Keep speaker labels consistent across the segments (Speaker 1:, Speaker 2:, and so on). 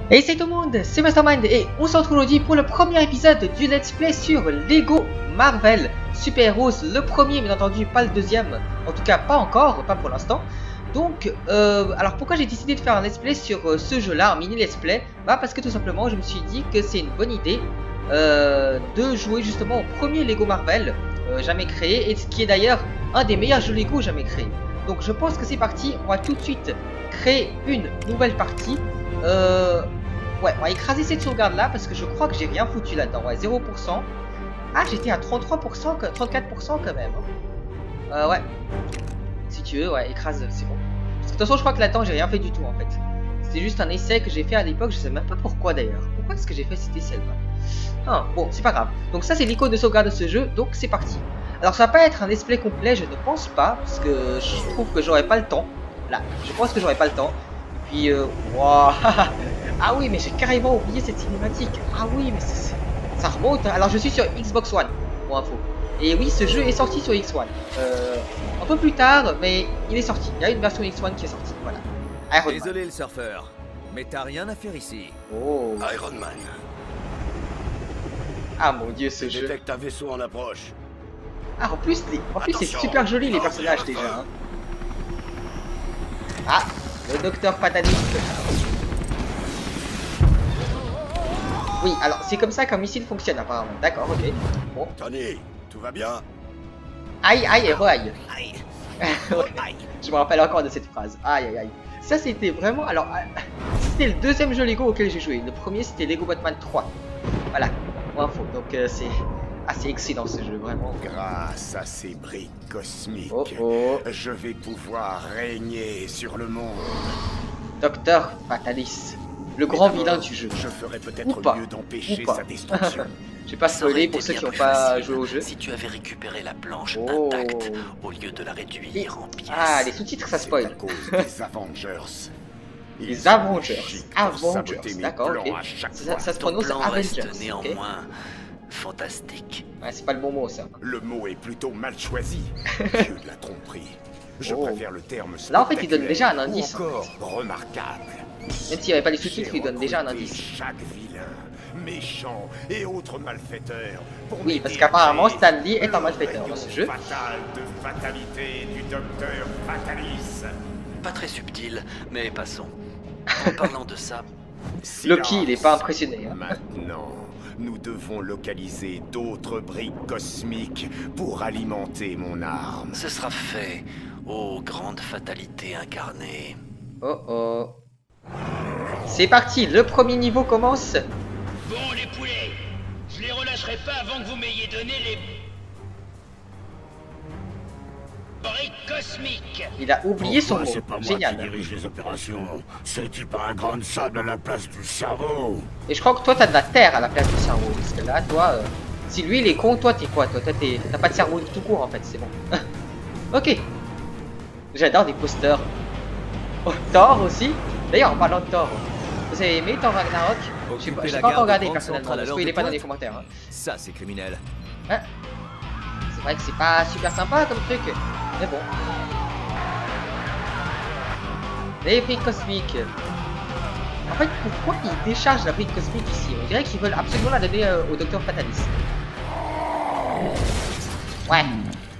Speaker 1: Et c'est tout le monde, c'est Mastermind et on se retrouve aujourd'hui pour le premier épisode du Let's Play sur Lego Marvel Super Heroes, le premier bien entendu, pas le deuxième, en tout cas pas encore, pas pour l'instant. Donc, alors pourquoi j'ai décidé de faire un Let's Play sur ce jeu-là, un mini Let's Play? Bah parce que tout simplement je me suis dit que c'est une bonne idée de jouer justement au premier Lego Marvel jamais créé, et ce qui est d'ailleurs un des meilleurs jeux Lego jamais créés. Donc je pense que c'est parti, on va tout de suite créer une nouvelle partie. Ouais, on va écraser cette sauvegarde là parce que je crois que j'ai rien foutu là-dedans. Ouais, 0%. Ah, j'étais à 33%, 34% quand même. Ouais. Si tu veux, ouais, écrase, c'est bon. Parce que de toute façon, je crois que là-dedans, j'ai rien fait du tout en fait. C'était juste un essai que j'ai fait à l'époque, je sais même pas pourquoi d'ailleurs. Pourquoi est-ce que j'ai fait cet essai là? Ah, bon, c'est pas grave. Donc ça, c'est l'icône de sauvegarde de ce jeu, donc c'est parti. Alors ça va pas être un let's play complet, je ne pense pas, parce que je trouve que j'aurais pas le temps. Là, je pense que j'aurais pas le temps. Et puis, wow. Ah oui, mais j'ai carrément oublié cette cinématique. Ah oui, mais ça remonte. Alors je suis sur Xbox One, pour info. Et oui, ce jeu est sorti sur X1. Un peu plus tard, mais il est sorti. Il y a une version X1 qui est sortie, voilà. Iron Man.
Speaker 2: Désolé le surfeur, mais t'as rien à faire ici.
Speaker 1: Oh.
Speaker 3: Iron Man.
Speaker 1: Ah mon dieu, ce jeu.
Speaker 3: Détecte un vaisseau en approche.
Speaker 1: Ah, en plus c'est super joli les personnages déjà. Hein. Ah, le docteur fataliste. Oui, alors c'est comme ça qu'un missile fonctionne apparemment. D'accord, ok. Bon.
Speaker 3: Tony, tout va bien?
Speaker 1: Aïe, aïe et re-aïe.
Speaker 3: Aïe.
Speaker 1: Ouais. Je me rappelle encore de cette phrase. Aïe, aïe, aïe. Ça c'était vraiment... Alors, c'était le deuxième jeu Lego auquel j'ai joué. Le premier c'était Lego Batman 3. Voilà, pour info. Donc c'est assez excellent ce jeu, vraiment.
Speaker 3: Grâce à ces briques cosmiques, je vais pouvoir régner sur le monde.
Speaker 1: Docteur Fatalis. Le grand vilain du jeu.
Speaker 3: Je ferais peut-être mieux d'empêcher sa destruction.
Speaker 1: Je vais pas spoiler pour ceux qui n'ont pas joué au jeu.
Speaker 4: Si tu avais récupéré la planche intacte au lieu de la réduire en pièces.
Speaker 1: Ah, les sous-titres ça spoil.
Speaker 3: À cause des Avengers.
Speaker 1: Les Avengers. Avengers, d'accord, ok. Ça se prononce Avengers.
Speaker 4: Néanmoins, fantastique.
Speaker 1: Ouais, c'est pas le bon mot ça.
Speaker 3: Le mot est plutôt mal choisi. Dieu de la tromperie. Je préfère le terme.
Speaker 1: Là en fait il donne déjà un indice.
Speaker 3: Encore remarquable.
Speaker 1: Même s'il n'y avait pas les sous-titres, il donne déjà un indice.
Speaker 3: Chaque vilain, méchant et autres malfaiteurs.
Speaker 1: Oui, parce qu'apparemment Stanley est un malfaiteur dans ce jeu.
Speaker 3: Fatal de fatalité du docteur Fatalis.
Speaker 4: Pas très subtil, mais passons. En parlant de ça,
Speaker 1: Loki, il est pas impressionné. Hein.
Speaker 3: Maintenant, nous devons localiser d'autres briques cosmiques pour alimenter mon arme.
Speaker 4: ce sera fait. Ô grande fatalité incarnée.
Speaker 1: Oh oh. C'est parti, le premier niveau commence.
Speaker 5: Bon les poulets, je les relâcherai pas avant que vous m'ayez donné les briques cosmiques.
Speaker 1: Il a oublié son mot.
Speaker 6: C'est pas moi
Speaker 1: Génial.
Speaker 6: qui dirige les opérations. C'est pas un grain de sable à la place du cerveau.
Speaker 1: Et je crois que toi t'as de la terre à la place du cerveau. Parce que là, toi, si lui il est con, toi t'es quoi? Toi t'as pas de cerveau tout court en fait, c'est bon. Ok. J'adore des posters. Oh, Thor aussi. D'ailleurs, en parlant de Thor, vous avez aimé Thor Ragnarok? Je sais pas encore regardé personnellement, parce qu'il est pas dans les commentaires. Hein.
Speaker 2: Ça, c'est criminel.
Speaker 1: Hein, c'est vrai que c'est pas super sympa comme truc, mais bon. Les briques cosmiques. En fait, pourquoi ils déchargent la brique cosmique ici? On dirait qu'ils veulent absolument la donner au docteur Fatalis. Ouais.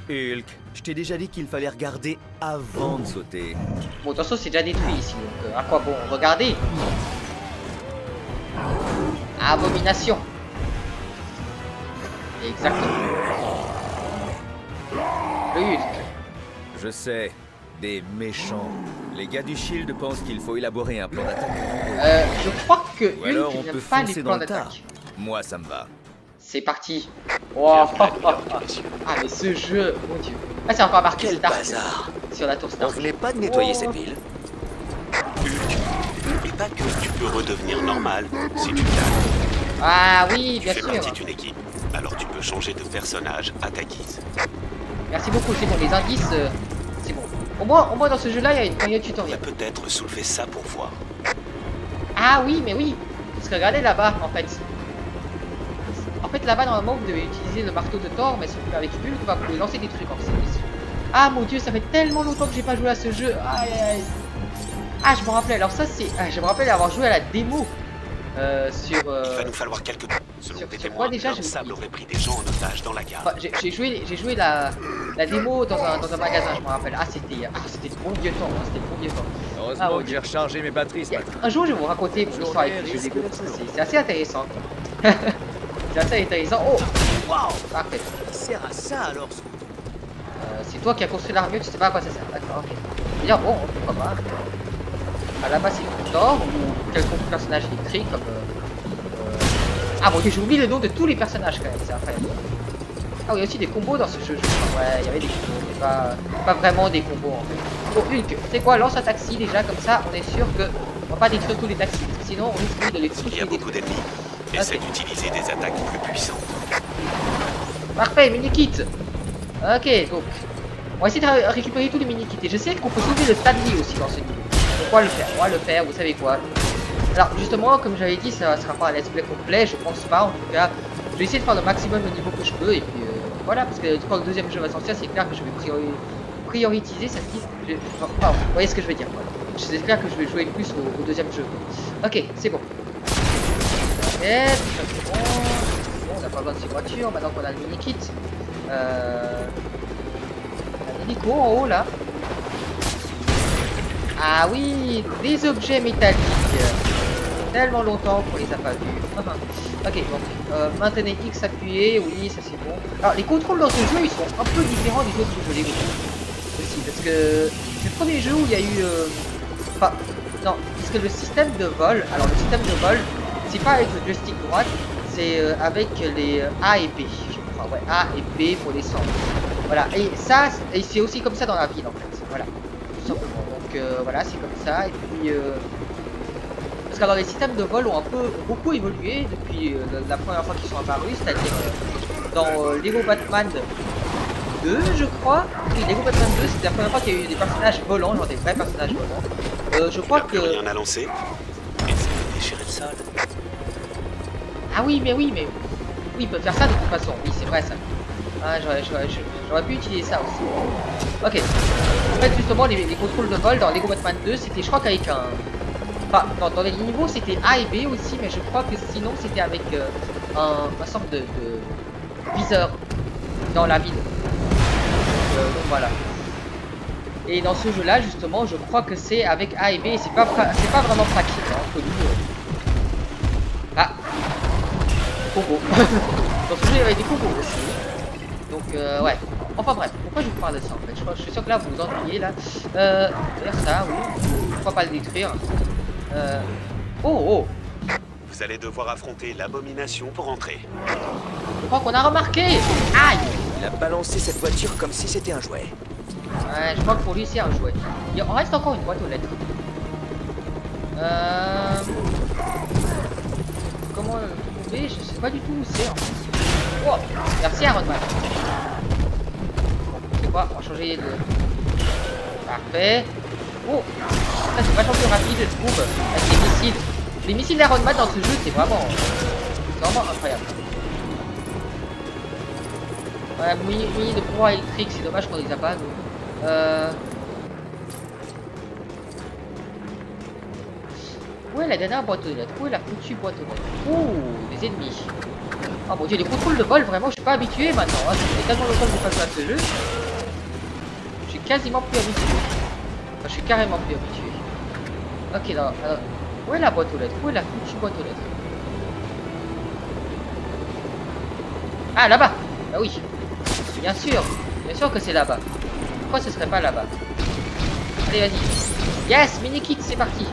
Speaker 2: Hulk, je t'ai déjà dit qu'il fallait regarder avant de sauter.
Speaker 1: Bon, de toute façon, c'est déjà détruit ici, donc à quoi bon? Regardez. Abomination. Exactement. Le Hulk.
Speaker 2: Je sais, des méchants. Les gars du Shield pensent qu'il faut élaborer un plan d'attaque.
Speaker 1: Je crois que
Speaker 2: Ou alors on
Speaker 1: Hulk
Speaker 2: peut
Speaker 1: n'aime pas les
Speaker 2: foncer
Speaker 1: plans
Speaker 2: dans le tas.
Speaker 1: d'attaque.
Speaker 2: Moi, ça me va.
Speaker 1: C'est parti. Wow. Ah mais ce jeu, mon dieu. Ah c'est encore marqué
Speaker 4: Quel
Speaker 1: Stark
Speaker 4: bazar.
Speaker 1: sur la tour
Speaker 4: On
Speaker 1: Stark.
Speaker 4: voulait pas de nettoyer
Speaker 1: Oh.
Speaker 4: cette ville.
Speaker 7: Et pas que tu peux redevenir normal si tu gagnes.
Speaker 1: Ah oui,
Speaker 7: Tu
Speaker 1: bien
Speaker 7: fais
Speaker 1: sûr.
Speaker 7: partie d'une équipe. Alors tu peux changer de personnage à ta guise.
Speaker 1: Merci beaucoup, c'est bon, les indices, c'est bon. Au moins dans ce jeu là, il y a une période
Speaker 7: On va
Speaker 1: tutoriel.
Speaker 7: peut-être soulever ça pour voir.
Speaker 1: Ah oui, mais oui. Parce que regardez là-bas en fait. En fait là-bas normalement vous devez utiliser le marteau de Thor, mais sauf qu'avec Hulk, vous pouvez lancer des trucs en fait. Ah mon dieu, ça fait tellement longtemps que j'ai pas joué à ce jeu. Aïe aïe. Ah, je me rappelais. Alors ça, c'est... Ah, je me rappelle avoir joué à la démo sur...
Speaker 7: Il va nous falloir quelques... Selon des témoins, l'homme sable aurait pris des gens en otage dans la gare.
Speaker 1: Enfin, j'ai joué la démo dans un magasin, je me rappelle. Ah, c'était le bon vieux temps, hein, c'était le bon vieux temps.
Speaker 2: Heureusement que j'ai rechargé mes batteries ce matin.
Speaker 1: Un jour, je vais vous raconter mon histoire avec le jeu Lego. C'est assez intéressant. C'est assez intéressant. Oh, wow, parfait.
Speaker 8: Il sert à ça alors.
Speaker 1: C'est toi qui as construit l'armure, tu sais pas à quoi ça sert. D'accord, ok. Je veux dire, bon, pourquoi pas. À la base, c'est Thor ou quelconque personnage électrique comme. Ah mon dieu, j'ai oublié le nom de tous les personnages quand même, c'est incroyable. Ah oui, il y a aussi des combos dans ce jeu, je crois. Ouais, il y avait des combos, mais pas vraiment des combos en fait. Bon, Hulk, c'est quoi, lance un taxi déjà, comme ça on est sûr que on va pas détruire tous les taxis. Sinon on risque de les tous.
Speaker 7: Il y a beaucoup d'ennemis. Essaie d'utiliser des attaques plus puissantes.
Speaker 1: Parfait, mini-kit. Ok, donc on va essayer de récupérer tous les mini-kits. Et je sais qu'on peut sauver le Stanley aussi dans ce niveau. Donc on va le faire, vous savez quoi. Alors justement, comme j'avais dit, ça sera pas un let's play complet, je pense pas en tout cas. Je vais essayer de faire le maximum au niveau que je peux et puis voilà, parce que quand le deuxième jeu va sortir, c'est clair que je vais prioriser, ça se dit. Enfin, vous voyez ce que je veux dire. Voilà. C'est clair que je vais jouer plus au deuxième jeu. Ok, c'est bon. Ok, c'est bon. On n'a pas besoin de ces voitures, maintenant qu'on a le mini-kit. On a l'hélico en haut là. Ah oui, des objets métalliques. Tellement longtemps qu'on les a pas vus. Ok, donc maintenez X appuyé, oui, ça c'est bon. Alors les contrôles dans ce jeu, ils sont un peu différents des autres jeux Lego aussi, parce que c'est le premier jeu où il y a eu... Enfin, non, parce que le système de vol, alors le système de vol, c'est pas avec le joystick droite, c'est avec les A et B, je crois, ouais, A et B pour descendre. Voilà, et ça, et c'est aussi comme ça dans la ville en fait, voilà, tout simplement. Donc voilà, c'est comme ça, et puis... Parce que alors, les systèmes de vol ont beaucoup évolué depuis la première fois qu'ils sont apparus, c'est-à-dire dans Lego Batman 2, je crois. Oui, Lego Batman 2, c'était la première fois qu'il y a eu des personnages volants, genre des vrais personnages volants. Je crois que...
Speaker 7: rien à lancer. Essaye de déchirer le sol.
Speaker 1: Ah oui, mais oui, ils peuvent faire ça de toute façon. Oui, c'est vrai ça. Ah, j'aurais pu utiliser ça aussi. Ok. En fait, justement, les contrôles de vol dans Lego Batman 2, c'était, je crois qu'avec un... Enfin, dans les niveaux c'était A et B aussi, mais je crois que sinon c'était avec un sorte de viseur dans la ville. Donc voilà. Et dans ce jeu là justement, je crois que c'est avec A et B et c'est pas vraiment pratique hein, entre nous. Ah, combo. Dans ce jeu il y avait des combos aussi. Donc ouais. Enfin bref, pourquoi je vous parle de ça en fait? Je suis sûr que là vous vous ennuyez là. Faire ça, oui. Pourquoi pas le détruire? Oh.
Speaker 7: Vous allez devoir affronter l'abomination pour entrer.
Speaker 1: Je crois qu'on a remarqué. Aïe.
Speaker 8: Il a balancé cette voiture comme si c'était un jouet.
Speaker 1: Ouais, je crois que pour lui c'est un jouet. Il reste encore une boîte aux lettres. Comment le trouver? Je sais pas du tout où c'est en fait. Oh, merci Iron Man. Bon, c'est quoi? On va changer de... Parfait. Oh, ça c'est vachement plus rapide je trouve avec les missiles. Les missiles d'Iron Man dans ce jeu c'est vraiment incroyable. Ouais, mini de pouvoir électrique, c'est dommage qu'on les a pas nous. Où est la dernière boîte aux lettres? Où est la foutue boîte aux lettres? Oh, des ennemis. Oh mon dieu, les contrôles de vol vraiment je suis pas habitué maintenant. Hein. Ça fait tellement longtemps que je passe à ce jeu. Je suis quasiment plus habitué. Enfin, je suis carrément plus habitué. Ok, alors, où est la boîte aux lettres? Où est la foutue boîte aux lettres? Ah, là-bas. Bah oui. Bien sûr que c'est là-bas. Pourquoi ce serait pas là-bas? Allez, vas-y. Yes, mini kit, c'est parti.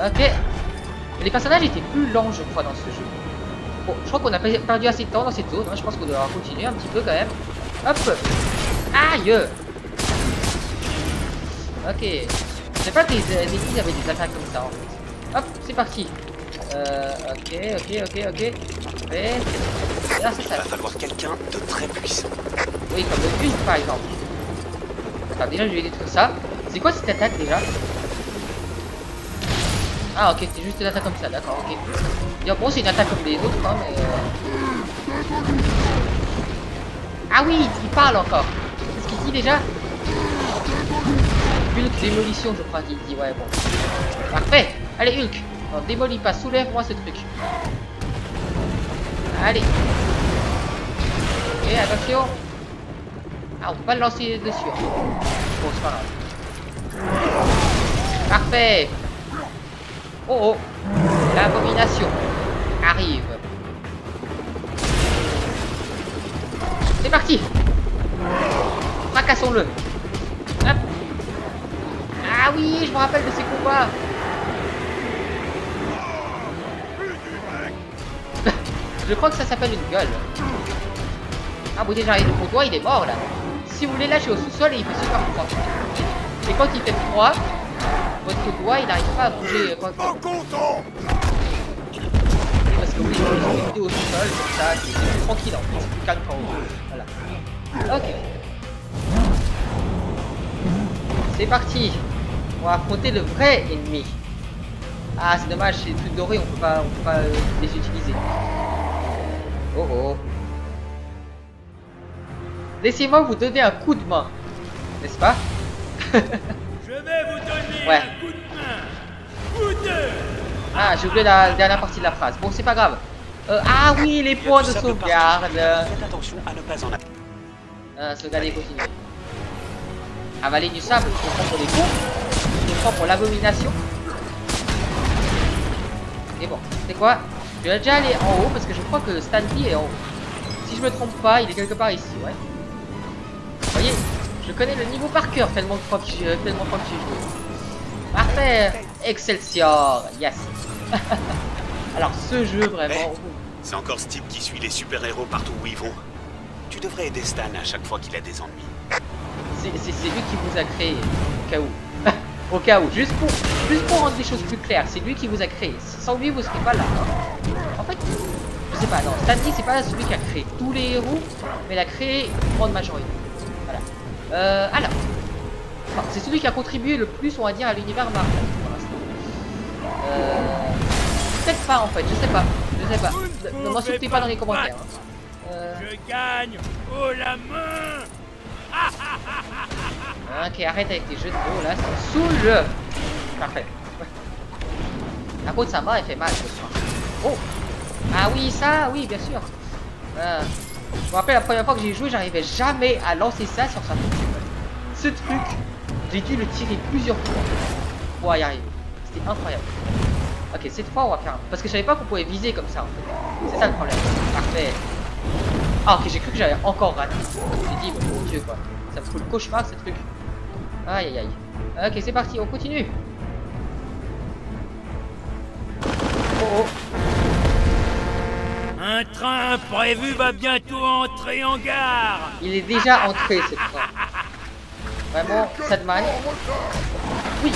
Speaker 1: Ok. Les personnages étaient plus lents, je crois, dans ce jeu. Bon, je crois qu'on a perdu assez de temps dans cette zone. Hein. Je pense qu'on devra continuer un petit peu quand même. Hop. Aïe. Ok. Je sais pas que les ennemis avaient des attaques comme ça en fait. Hop, c'est parti. Ok. Parfait. Là, c'est ça.
Speaker 7: Il va falloir quelqu'un de très puissant.
Speaker 1: Oui, comme le Hulk par exemple. Attends, déjà je vais détruire ça. C'est quoi cette attaque déjà? Ah ok, c'est juste une attaque comme ça, d'accord, ok. Bien bon, c'est une attaque comme les autres, hein, mais... Ah oui, il parle encore. Qu'est-ce qu'il dit déjà? Hulk démolition, je crois qu'il dit. Ouais, bon. Parfait. Allez, Hulk. Non, démolis pas. Soulève-moi ce truc. Allez. Ok, attention. Ah, on peut pas le lancer dessus. Hein. Bon, c'est pas grave. Parfait. Oh oh. L'abomination arrive. C'est parti. Fracassons-le. Hop. Ah oui, je me rappelle de ces combats. Je crois que ça s'appelle une gueule. Ah bon, déjà, mon doigt il est mort là. Si vous voulez lâcher au sous-sol, il fait super froid. Et quand il fait froid, votre doigt il n'arrive pas à bouger. Parce que oui, je vais une vidéo au sous-sol, comme ça, c'est plus tranquille en fait, c'est plus calme qu'en haut. Voilà. Ok. C'est parti. On va affronter le vrai ennemi. Ah, c'est dommage, ces trucs dorés, on peut pas les utiliser. Oh oh. Laissez-moi vous donner un coup de main, n'est-ce pas?
Speaker 5: Je vais vous donner un coup de main. Vous deux.
Speaker 1: Ah, j'ai oublié la dernière partie de la phrase. Bon, c'est pas grave. Ah oui, les points de sauvegarde.
Speaker 7: Faites attention à ne pas en
Speaker 1: sauvegarder et continuer. Avaler du sable, je me prends pour les cons. Je me prends pour l'abomination. Et bon, c'est quoi? Je vais déjà aller en haut parce que je crois que Stanley est en haut. Si je me trompe pas, il est quelque part ici, ouais. Vous voyez, je connais le niveau par cœur tellement de fois que j'ai joué. Parfait. Excelsior, yes. Alors ce jeu vraiment...
Speaker 7: Hey, c'est encore ce type qui suit les super-héros partout où ils vont. Tu devrais aider Stan à chaque fois qu'il a des ennuis.
Speaker 1: C'est lui qui vous a créé, au cas où. Au cas où, juste pour rendre les choses plus claires, c'est lui qui vous a créé. Sans lui, vous serez pas là. Hein. En fait, je sais pas, non, Stanley, c'est pas celui qui a créé tous les héros, mais il a créé une grande majorité. Voilà. Alors, enfin, c'est celui qui a contribué le plus, on va dire, à l'univers Marvel pour l'instant. Peut-être pas en fait, je sais pas. Ne m'insultez pas dans les commentaires.
Speaker 5: Je gagne haut la main.
Speaker 1: Ok, arrête avec tes jeux de mots là, ça me saoule. Parfait. La peau de sa main elle fait mal ce soir. Oh. Ah oui, ça, oui, bien sûr. Je me rappelle la première fois que j'ai joué, j'arrivais jamais à lancer ça sur sa foutue. Ce truc, j'ai dû le tirer plusieurs fois pour y arriver. C'était incroyable. Ok, cette fois on va faire un... Parce que je savais pas qu'on pouvait viser comme ça en fait. C'est ça le problème. Parfait. Ah ok, j'ai cru que j'avais encore raté. J'ai dit, mon dieu quoi. Ça me fout le cauchemar ce truc. Aïe aïe aïe. Ok, c'est parti, on continue. Oh oh.
Speaker 5: Un train prévu va bientôt entrer en gare.
Speaker 1: Il est déjà entré ce train. Vraiment, Sadman. Oui,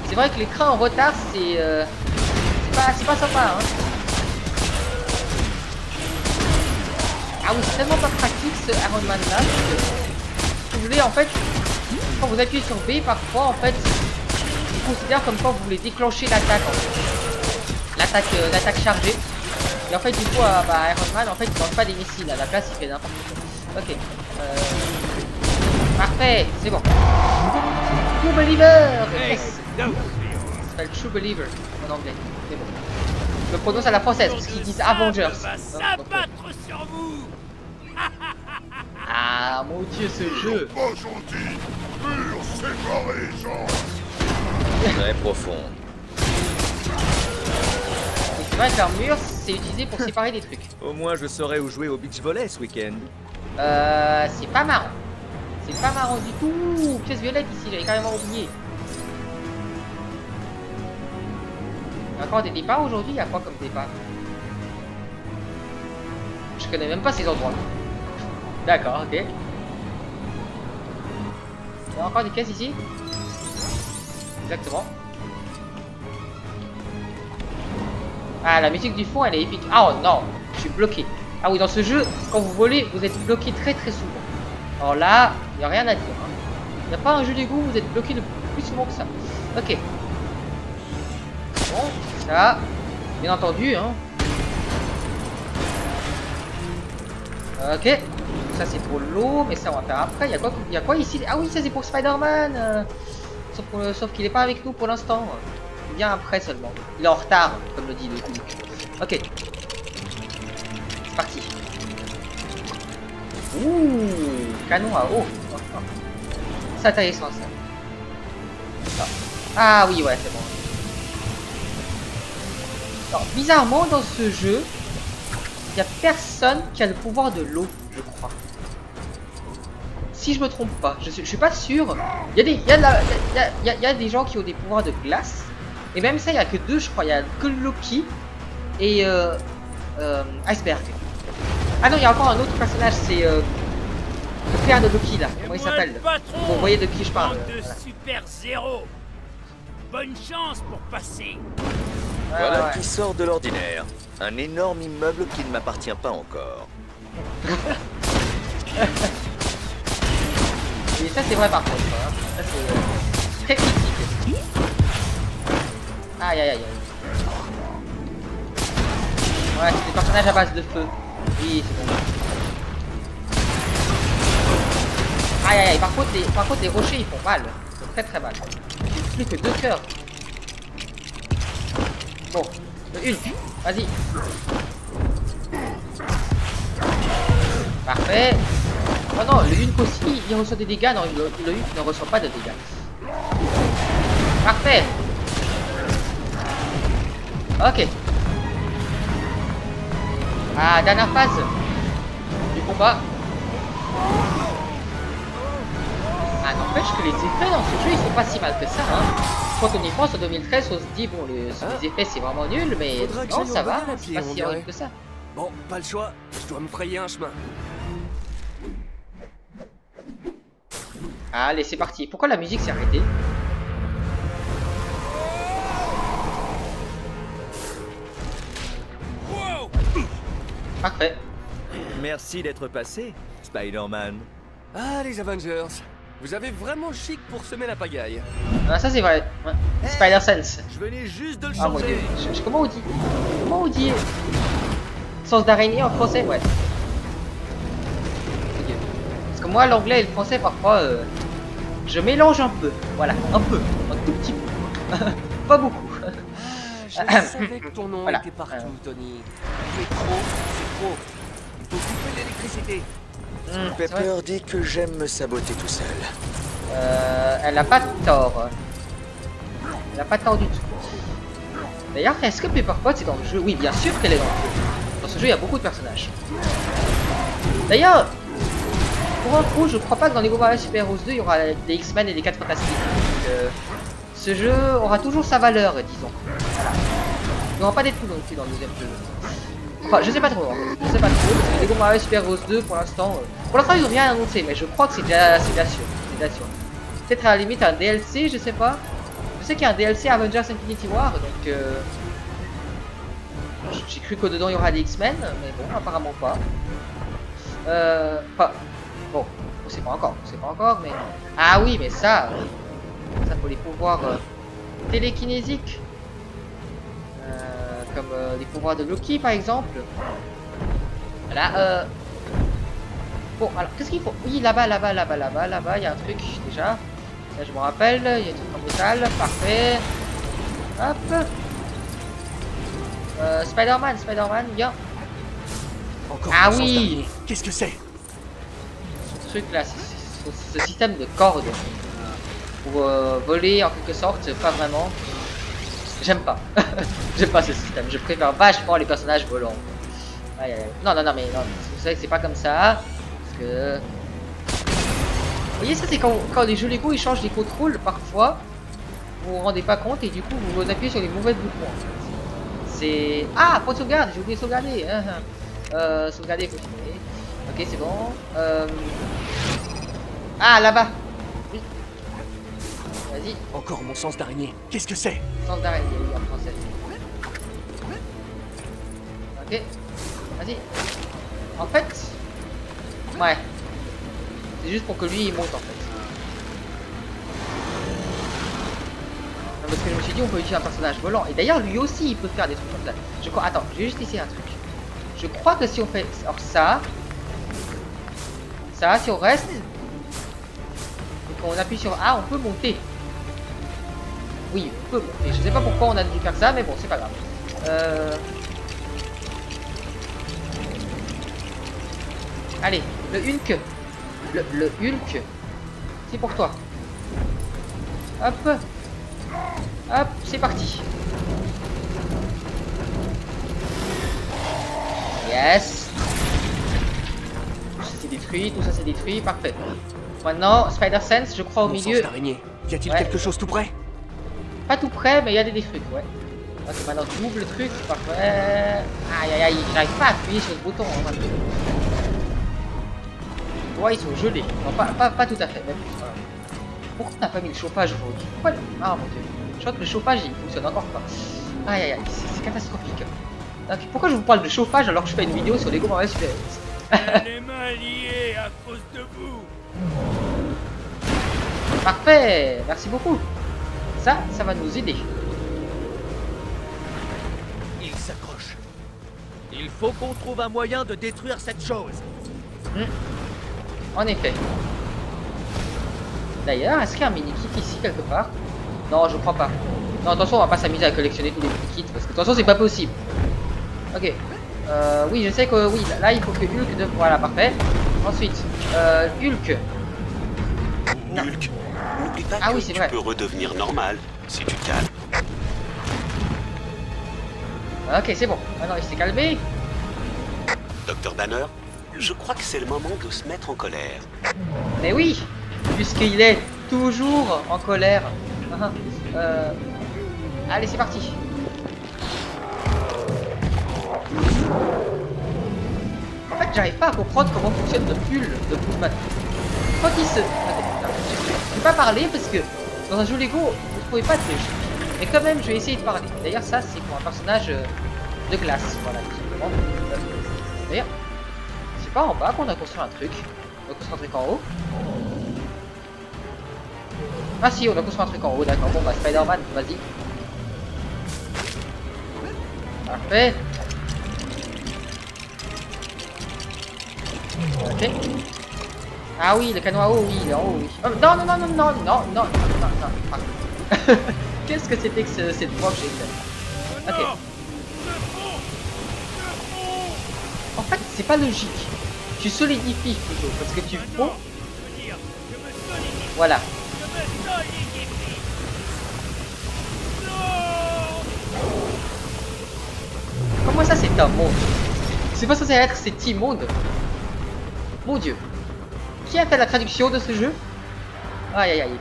Speaker 1: c'est vrai que les trains en retard, c'est pas sympa. Hein. Ah oui, c'est tellement pas pratique ce Iron Man là. Si vous voulez, en fait, quand vous appuyez sur B, parfois, en fait, il considère comme quand vous voulez déclencher l'attaque. En fait. L'attaque chargée. Et en fait, du coup, Iron Man, en fait, il lance pas des missiles. À la place, il fait n'importe quoi. Ok. Parfait, c'est bon. True Believer. Yes. Ça s'appelle True Believer en anglais. C'est bon. Je le prononce à la française parce qu'ils disent Avengers.
Speaker 5: Sur vous.
Speaker 1: Ah mon dieu, ce jeu.
Speaker 6: Pas gentil. Mur séparé, genre.
Speaker 2: Très profond.
Speaker 1: C'est vrai qu'un mur, c'est utilisé pour séparer des trucs.
Speaker 2: Au moins, je saurai où jouer au beach volley ce week-end.
Speaker 1: C'est pas marrant. C'est pas marrant du tout. Pièce violette ici, j'avais carrément oublié. Il y a encore des départs aujourd'hui, il y a quoi comme départ? Je connais même pas ces endroits. D'accord, ok. Il y a encore des caisses ici. Exactement. Ah, la musique du fond, elle est épique. Ah oh, non, je suis bloqué. Ah oui, dans ce jeu, quand vous volez, vous êtes bloqué très souvent. Alors là, il n'y a rien à dire. Hein. Il n'y a pas un jeu d'égout, vous êtes bloqué de plus souvent que ça. Ok. Bon, ça, bien entendu. Hein. Ok. ça c'est pour l'eau, mais ça on va faire après. Il y a quoi ici? Ah oui, ça c'est pour Spider-Man. Sauf qu'il est pas avec nous pour l'instant. Il vient après seulement. Il est en retard, comme le dit le coup. Ok. C'est parti. Ouh, canon à eau. C'est intéressant ça. Ah oui, ouais, c'est bon. Alors, bizarrement, dans ce jeu, il n'y a personne qui a le pouvoir de l'eau, je crois. Si je me trompe pas, je suis pas sûr. Il y a des gens qui ont des pouvoirs de glace. Et même ça, il n'y a que deux, je crois. Il y a que Loki et Iceberg. Ah non, il y a encore un autre personnage, c'est le frère de Loki là. Comment il s'appelle? Vous voyez de qui je parle.
Speaker 5: De Super Zéro. Bonne chance pour passer.
Speaker 8: Voilà qui sort de l'ordinaire. Un énorme immeuble qui ne m'appartient pas encore.
Speaker 1: Et ça c'est vrai par contre. Hein. Ça c'est très critique. Aïe aïe aïe. Ouais, c'est des personnages à base de feu. Oui, c'est bon. Aïe aïe aïe. Par contre les rochers ils font mal. Ils font très très mal. J'ai plus que 2 cœurs. Bon, une. Vas-y. Parfait. Oh non, le Hulk aussi, il reçoit des dégâts. Non, le Hulk ne reçoit pas de dégâts. Parfait. Ok. Ah, dernière phase du combat. Ah, n'empêche que les effets dans ce jeu, ils sont pas si mal que ça. Hein. Quand on y pense, en 2013, on se dit, bon, les effets, c'est vraiment nul, mais non, ça va, c'est pas si horrible que ça.
Speaker 9: Bon, pas le choix, je dois me frayer un chemin.
Speaker 1: Allez, c'est parti. Pourquoi la musique s'est arrêtée? Parfait.
Speaker 2: Merci d'être passé, Spider-Man.
Speaker 9: Ah, les Avengers. Vous avez vraiment chic pour semer la pagaille.
Speaker 1: Ah, ça c'est vrai. Ouais. Spider-Sense.
Speaker 2: Je venais juste de le
Speaker 1: Ah mon
Speaker 2: changer.
Speaker 1: dieu. Comment on dit sens d'araignée en français? Ouais. Parce que moi l'anglais et le français parfois je mélange un peu. Voilà, un peu. Un tout petit peu. Pas beaucoup.
Speaker 9: Je savais que ton nom
Speaker 1: voilà.
Speaker 9: était partout, Tony. Tu es trop, c'est trop. Il faut couper l'électricité.
Speaker 8: Pepper dit que j'aime me saboter tout seul.
Speaker 1: Elle a pas tort. Elle a pas tort du tout. D'ailleurs, est-ce que Pepper Potts est dans le jeu? Oui, bien sûr qu'elle est dans le jeu. Dans ce jeu, il y a beaucoup de personnages. D'ailleurs, pour info, je crois pas que dans Lego Marvel Super Heroes 2, il y aura des X-Men et des 4 Fantastiques. Donc, ce jeu aura toujours sa valeur, disons. Voilà. Il n'y aura pas des trous non plus dans le deuxième jeu. Enfin, je sais pas trop, hein. Je sais pas trop, parce que Lego Marvel Super Heroes 2, pour l'instant, ils n'ont rien annoncé, mais je crois que c'est déjà sûr. C'est déjà sûr. Peut-être à la limite un DLC, je sais pas. Je sais qu'il y a un DLC Avengers Infinity War, donc j'ai cru qu'au dedans il y aura des X-Men, mais bon, apparemment pas. Bon, on sait pas encore, mais... Ah oui, mais ça pour les pouvoirs télékinésiques. Comme les pouvoirs de Loki par exemple. Voilà, bon, alors qu'est-ce qu'il faut? Oui, là-bas, il y a un truc déjà. Là, je me rappelle, il y a un truc en métal, parfait. Hop. Spider-Man, viens.
Speaker 9: Encore
Speaker 1: ah oui.
Speaker 9: Qu'est-ce que c'est?
Speaker 1: Ce truc là, ce système de cordes. Pour voler en quelque sorte, pas vraiment. J'aime pas. J'aime pas ce système. Je préfère vachement les personnages volants. Aïe, aïe. Non, mais non. Vous savez que c'est pas comme ça. Parce que... Vous voyez, ça c'est quand les jeux Lego ils changent les contrôles parfois. Vous vous rendez pas compte et du coup vous appuyez sur les mauvais boutons. C'est... Ah, point de sauvegarde, j'ai oublié de sauvegarder. Sauvegarder, continuer. Ok, c'est bon. Ah, là-bas. Oui. Vas-y.
Speaker 9: Encore mon sens d'araignée. Qu'est-ce que c'est?
Speaker 1: Sens d'araignée, oui, en français. Ok. Vas-y. En fait... Ouais. C'est juste pour que lui, il monte, en fait. Non, parce que je me suis dit, on peut utiliser un personnage volant. Et d'ailleurs, lui aussi, il peut faire des trucs comme ça. Je crois... Attends, je vais juste essayer un truc. Je crois que si on fait... Alors ça... Ça, si on reste et qu'on appuie sur A, on peut monter. Oui, on peut monter. Je sais pas pourquoi on a dû faire ça, mais bon, c'est pas grave. Allez, le Hulk. Le Hulk. C'est pour toi. Hop. Hop, c'est parti. Yes. Tout ça c'est détruit, tout ça c'est détruit, parfait. Maintenant, Spider Sense, je crois au milieu.
Speaker 9: Y a-t-il quelque chose tout près?
Speaker 1: Pas tout près, mais il y a des trucs, ouais. Ok, maintenant double le truc, parfait. Aïe aïe aïe, j'arrive pas à appuyer sur le bouton. Hein, ouais, ils sont gelés. Non, pas tout à fait, même. Voilà. Pourquoi on n'a pas mis le chauffage aujourd'hui? Pourquoi le... Ah mon dieu. Je crois que le chauffage il fonctionne encore pas. Aïe aïe aïe, c'est catastrophique. Donc, pourquoi je vous parle de chauffage alors que je fais une vidéo sur Lego Marvel Super Heroes?
Speaker 5: Les mains liées à cause de vous.
Speaker 1: Parfait, merci beaucoup. Ça va nous aider.
Speaker 9: Il s'accroche. Il faut qu'on trouve un moyen de détruire cette chose.
Speaker 1: En effet. D'ailleurs, est-ce qu'il y a un mini-kit ici quelque part? Non, je crois pas. Non, attention, on va pas s'amuser à collectionner tous les mini-kits parce que de toute façon, c'est pas possible. Ok. Oui, je sais que oui, là, il faut que Hulk de... Voilà, parfait. Ensuite, Hulk.
Speaker 7: Hulk, n'oublie pas
Speaker 1: Ah
Speaker 7: que
Speaker 1: oui, c'est
Speaker 7: tu
Speaker 1: vrai.
Speaker 7: peux redevenir normal si tu te calmes.
Speaker 1: Ok, c'est bon. Maintenant, il s'est calmé.
Speaker 7: Docteur Banner, je crois que c'est le moment de se mettre en colère.
Speaker 1: Mais oui, puisqu'il est toujours en colère. Allez, c'est parti. En fait, j'arrive pas à comprendre comment fonctionne le pull de Pullman. Quand il se... Je vais pas parler parce que dans un jeu Lego, vous trouvez pas de logique. Mais quand même, je vais essayer de parler. D'ailleurs, ça, c'est pour un personnage de glace. Voilà, tout simplement. D'ailleurs, c'est pas en bas qu'on a construit un truc. On a construit un truc en haut. Ah si, on a construit un truc en haut, d'accord. Bon, bah, Spider-Man, vas-y. Parfait. Ok. Ah oui, le canon à eau, oui, il est en haut, oui. Oh, non, non, non, non, non, non, non, non, non. Qu'est-ce que c'était que cette prof j'ai fait? Ok. En fait, c'est pas logique. Tu solidifies plutôt, parce que tu fonds. Voilà. Comment ça, c'est un monde? C'est pas censé être cet immonde. Mon dieu. Qui a fait la traduction de ce jeu? Aïe aïe aïe.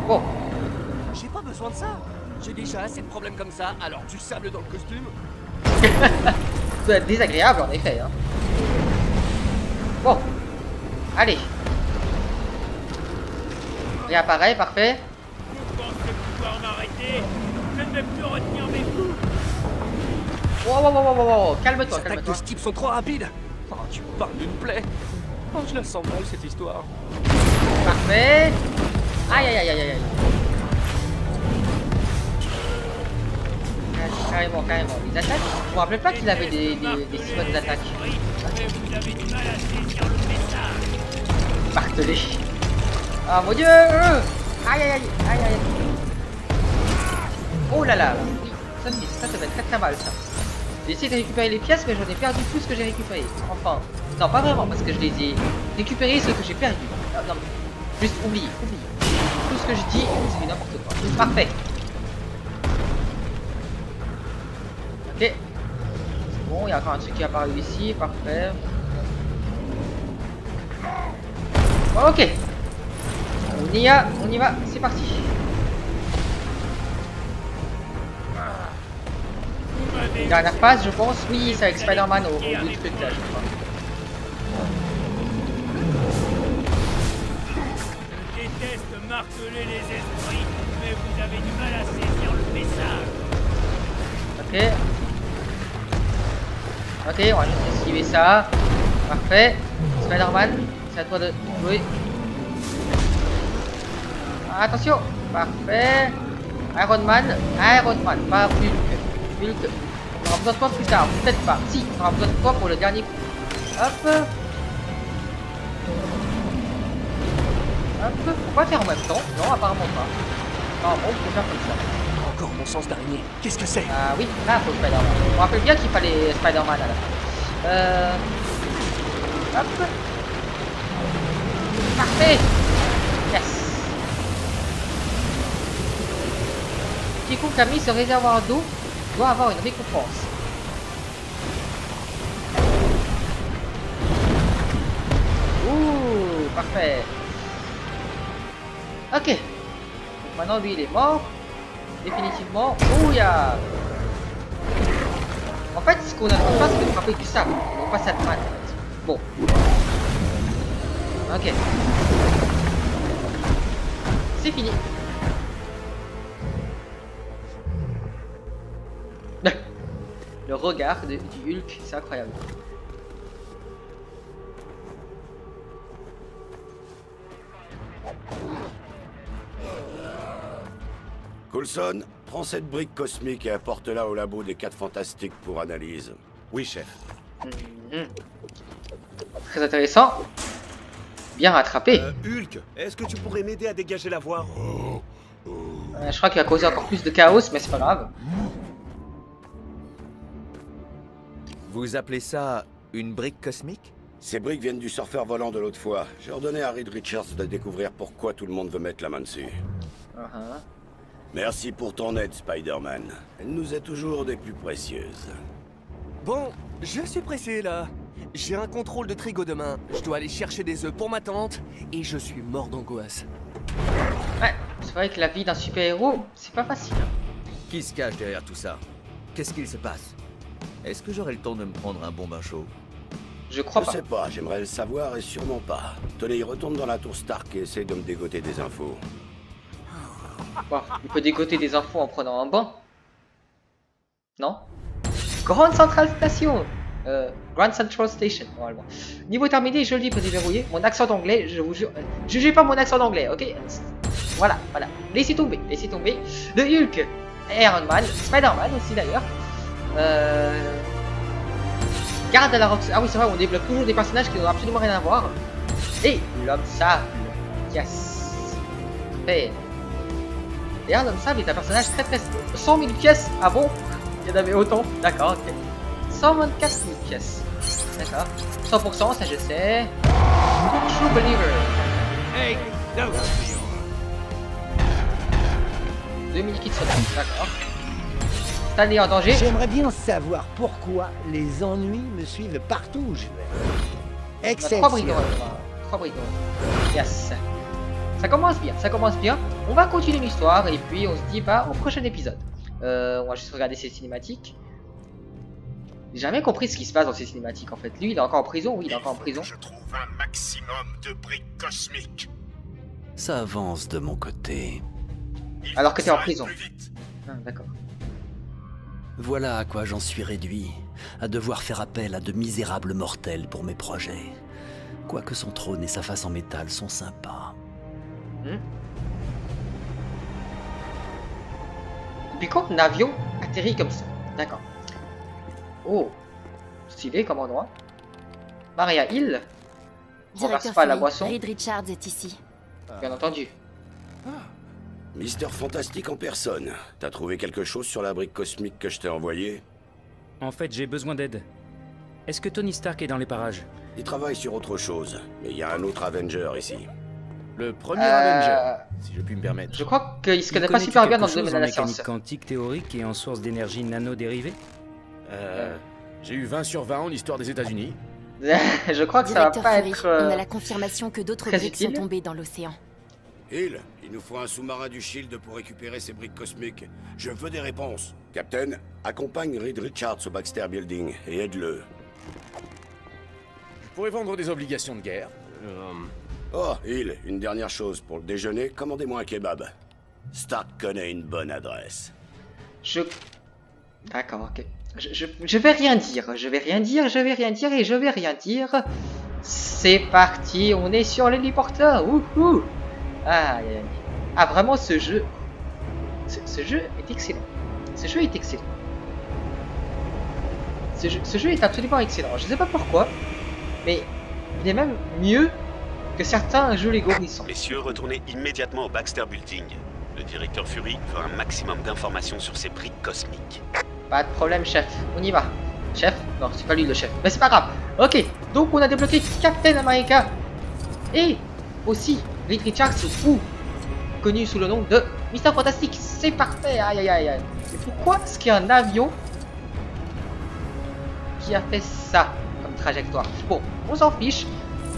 Speaker 1: Bon.
Speaker 9: J'ai pas besoin de ça. J'ai déjà assez de problèmes comme ça, alors du sable dans le costume.
Speaker 1: Ça doit être désagréable en effet. Hein. Bon. Allez. Réapparaît, parfait.
Speaker 5: Vous pensez pouvoir m'arrêter? Je ne vais plus retenir mes coups.
Speaker 1: Wow. Calme-toi,
Speaker 9: Les attaques
Speaker 1: calme-toi.
Speaker 9: de ce type sont trop rapides. Oh, tu parles d'une plaie. Oh, je la sens mal cette histoire.
Speaker 1: Parfait. Aïe aïe aïe aïe aïe. Carrément. Les attaques, je me rappelais pas qu'il avait des si bonnes attaques.
Speaker 5: Mais vous avez du mal à saisir le message.
Speaker 1: Martelé. Ah mon dieu. Aïe aïe aïe aïe aïe. Oh là là. Oui, ça va être très mal ça. J'ai essayé de récupérer les pièces mais j'en ai perdu tout ce que j'ai récupéré. Enfin, non pas vraiment parce que je les ai récupérés ce que j'ai perdu. Non, juste oublie. Tout ce que je dis, c'est n'importe quoi. Parfait. Ok. C'est bon, il y a encore un truc qui est apparu ici, parfait. Ok. On y va, c'est parti. Dernière phase, je pense. Oui, c'est avec Spider-Man au bout du truc là, je crois.
Speaker 5: Je déteste marteler les esprits, mais vous avez du mal à saisir le message.
Speaker 1: Ok, on va juste esquiver ça. Parfait. Spider-Man, c'est à toi de jouer. Attention. Parfait. Iron Man, pas Hulk. On aura besoin de toi plus tard, peut-être pas. Si, on aura besoin de toi pour le dernier coup. Hop. Hop, on va faire en même temps. Non, apparemment pas. Apparemment, on peut faire comme ça.
Speaker 9: Encore mon sens d'araignée. Qu'est-ce que c'est?
Speaker 1: Ah oui, là, faut Spider-Man. On rappelle bien qu'il fallait Spider-Man à la fin. Hop. Parfait. Yes. Quiconque a mis ce réservoir d'eau doit avoir une récompense. Ouh, parfait. Ok. Donc maintenant, lui, il est mort. Définitivement. Ouh, il y a... En fait, ce qu'on a fait, c'est de frapper du sable. On passe à mal. Bon. Ok. C'est fini. Le regard du Hulk, c'est incroyable.
Speaker 6: Coulson, prends cette brique cosmique et apporte-la au labo des 4 Fantastiques pour analyse.
Speaker 3: Oui, chef.
Speaker 1: Très intéressant. Bien rattrapé.
Speaker 7: Hulk, est-ce que tu pourrais m'aider à dégager la voie?
Speaker 1: Je crois qu'il va causer encore plus de chaos, mais c'est pas grave.
Speaker 2: Vous appelez ça une brique cosmique?
Speaker 6: Ces briques viennent du surfeur volant de l'autre fois. J'ai ordonné à Reed Richards de découvrir pourquoi tout le monde veut mettre la main dessus. Merci pour ton aide, Spider-Man. Elle nous est toujours des plus précieuses.
Speaker 9: Bon, je suis pressé là. J'ai un contrôle de trigo demain. Je dois aller chercher des œufs pour ma tante et je suis mort d'angoisse.
Speaker 1: Ouais, c'est vrai que la vie d'un super-héros, c'est pas facile.
Speaker 2: Qui se cache derrière tout ça? Qu'est-ce qu'il se passe? Est-ce que j'aurai le temps de me prendre un bon bain chaud?
Speaker 1: Je crois pas.
Speaker 6: Je sais pas, j'aimerais le savoir et sûrement pas. Tenez, retourne dans la tour Stark et essaye de me dégoter des infos.
Speaker 1: Bon, il peut dégoter des infos en prenant un bain. Non? Grande Central Station. Grand Central Station, normalement. Niveau terminé, je le dis pour déverrouiller. Mon accent d'anglais, je vous jure. Jugez pas mon accent d'anglais, ok? Voilà, voilà. Laissez tomber, laissez tomber. Le Hulk, Iron Man, Spider-Man aussi d'ailleurs. Garde à la Roxanne. Ah oui, c'est vrai, on débloque toujours des personnages qui n'ont absolument rien à voir. Et l'homme sable. Yes. Fait. D'ailleurs, l'homme sable est un personnage très 100 000 pièces. Ah bon? Il y en avait autant. D'accord, ok. 124 000 pièces. D'accord. 100%, ça je sais. True Believer.
Speaker 5: Hey, no.
Speaker 1: 2000 kits soldats. D'accord. Stanley en danger.
Speaker 10: J'aimerais bien savoir pourquoi les ennuis me suivent partout où je vais. Exception.
Speaker 1: 3 brigands. 3 brigands. Yes. Ça commence bien, ça commence bien. On va continuer l'histoire et puis on se dit bah au prochain épisode. On va juste regarder ces cinématiques. J'ai jamais compris ce qui se passe dans ces cinématiques en fait. Lui il est encore en prison, oui il est encore en prison.
Speaker 3: Je trouve un maximum de briques cosmiques.
Speaker 4: Ça avance de mon côté.
Speaker 1: Alors que t'es en prison. Ah, d'accord.
Speaker 4: Voilà à quoi j'en suis réduit, à devoir faire appel à de misérables mortels pour mes projets. Quoique son trône et sa face en métal sont sympas.
Speaker 1: Depuis quand un avion atterrit comme ça? D'accord. Oh, stylé comme endroit. Maria Hill. Renverse pas la boisson.
Speaker 11: Reed Richards est ici.
Speaker 1: Bien entendu.
Speaker 6: Mister Fantastique en personne. T'as trouvé quelque chose sur la brique cosmique que je t'ai envoyée?
Speaker 12: En fait, j'ai besoin d'aide. Est-ce que Tony Stark est dans les parages?
Speaker 6: Il travaille sur autre chose, mais il y a un autre Avenger ici.
Speaker 12: Le premier Avenger, si je puis me permettre.
Speaker 1: Je crois qu'il se connaît pas super bien dans le domaine de la science.
Speaker 12: Mécanique quantique théorique et en source d'énergie nano-dérivée.
Speaker 13: J'ai eu 20 sur 20 en histoire des États-Unis.
Speaker 1: Je crois que ça va pas être.
Speaker 11: On a la confirmation que d'autres briques sont tombées dans l'océan.
Speaker 6: Hill, il nous faut un sous-marin du Shield pour récupérer ces briques cosmiques. Je veux des réponses. Captain, accompagne Reed Richards au Baxter Building et aide-le.
Speaker 13: Je pourrais vendre des obligations de guerre.
Speaker 6: Oh, Hill, une dernière chose. Pour le déjeuner, commandez-moi un kebab. Stark connaît une bonne adresse.
Speaker 1: D'accord, ok. Je vais rien dire. Je vais rien dire, je vais rien dire et je vais rien dire. C'est parti, on est sur l'héliporteur. Wouhou! Ah, ah, vraiment, ce jeu... Ce jeu est excellent. Ce jeu est excellent. Ce jeu est absolument excellent. Je sais pas pourquoi, mais il est même mieux que certains jeux Lego y sont.
Speaker 7: Messieurs, retournez immédiatement au Baxter Building. Le directeur Fury veut un maximum d'informations sur ces briques cosmiques.
Speaker 1: Pas de problème, chef. On y va. Chef? Non, c'est pas lui le chef. Mais c'est pas grave. Ok, donc on a débloqué Captain America. Et aussi Reed Richards, ou connu sous le nom de Mister Fantastic. C'est parfait. Aïe aïe aïe aïe. Et pourquoi est-ce qu'il y a un avion qui a fait ça comme trajectoire? Bon, on s'en fiche.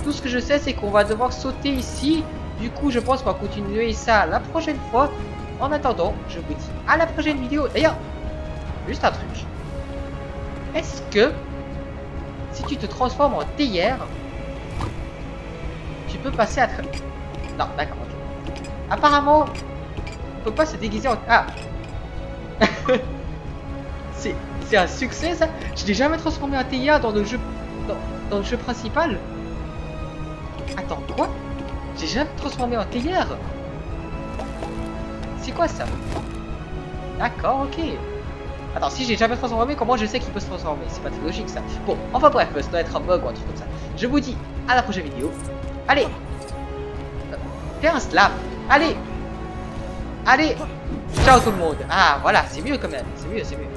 Speaker 1: Tout ce que je sais, c'est qu'on va devoir sauter ici. Du coup, je pense qu'on va continuer ça la prochaine fois. En attendant, je vous dis à la prochaine vidéo. D'ailleurs, juste un truc. Est-ce que si tu te transformes en théière, tu peux passer à travers... Non, d'accord. Okay. Apparemment, on peut pas se déguiser en... Ah. C'est un succès ça. Je n'ai jamais transformé en théière dans le jeu dans le jeu principal. Attends, quoi? J'ai jamais transformé en théière. C'est quoi ça? D'accord, ok. Attends, si j'ai jamais transformé, comment je sais qu'il peut se transformer? C'est pas très logique ça. Bon, enfin bref, ça doit être un bug ou un truc comme ça. Je vous dis à la prochaine vidéo. Allez, fais un slap. Allez, allez. Ciao tout le monde. Ah voilà, c'est mieux quand même. C'est mieux, c'est mieux.